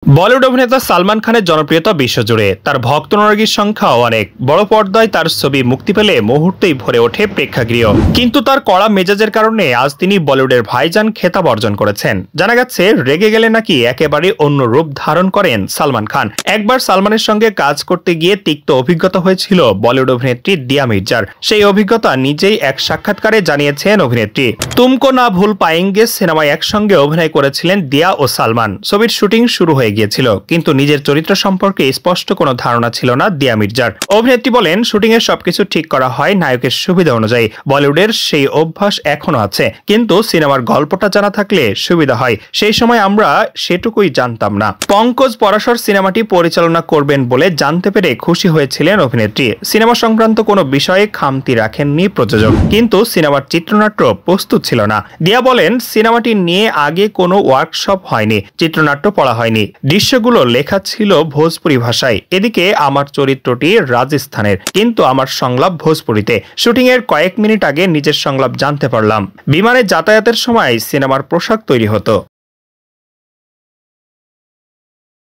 বলিউড অভিনেতা সালমান খানের জনপ্রিয়তা বিশ্বজুড়ে, তার ভক্ত অনুরাগীর সংখ্যাও অনেক। বড় পর্দায় তার ছবি মুক্তি পেলে মুহূর্তেই ভরে ওঠে প্রেক্ষাগৃহ। কিন্তু তার কড়া মেজাজের কারণে আজ তিনি বলিউডের ভাইজান খেতাব অর্জন করেছেন। জানা গেছে, রেগে গেলে নাকি একেবারে অন্য রূপ ধারণ করেন সালমান খান। একবার সালমানের সঙ্গে কাজ করতে গিয়ে তিক্ত অভিজ্ঞতা হয়েছিল বলিউড অভিনেত্রী দিয়া মির্জার। সেই অভিজ্ঞতা নিজেই এক সাক্ষাৎকারে জানিয়েছেন অভিনেত্রী। তুমকো না ভুল পায়েঙ্গে সিনেমায় একসঙ্গে অভিনয় করেছিলেন দিয়া ও সালমান। ছবির শুটিং শুরু হয়ে গিয়েছিল, কিন্তু নিজের চরিত্র সম্পর্কে স্পষ্ট কোনো ধারণা ছিল না দিয়া মির্জার। অভিনেত্রী বলেন, শুটিং এর সবকিছু ঠিক করা হয় নায়কের সুবিধা অনুযায়ী। বলিউডের সেই অভ্যাস এখনো আছে, কিন্তু সিনেমার গল্পটা জানা থাকলে সুবিধা হয়। সেই সময় আমরা সেটুকুই জানতাম না। পঙ্কজ পরাশর সিনেমাটি পরিচালনা করবেন বলে জানতে পেরে খুশি হয়েছিলেন অভিনেত্রী। সিনেমা সংক্রান্ত কোনো বিষয়ে খামতি রাখেননি প্রযোজক, কিন্তু সিনেমার চিত্রনাট্য প্রস্তুত ছিল না। দিয়া বলেন, সিনেমাটি নিয়ে আগে কোনো ওয়ার্কশপ হয়নি, চিত্রনাট্য পড়া হয়নি, দৃশ্যগুলো লেখা ছিল ভোজপুরি ভাষায়। এদিকে আমার চরিত্রটি রাজস্থানের, কিন্তু আমার সংলাপ ভোজপুরিতে। শুটিং এর কয়েক মিনিট আগে নিজের সংলাপ জানতে পারলাম। বিমানে যাতায়াতের সময় সিনেমার পোশাক তৈরি হতো।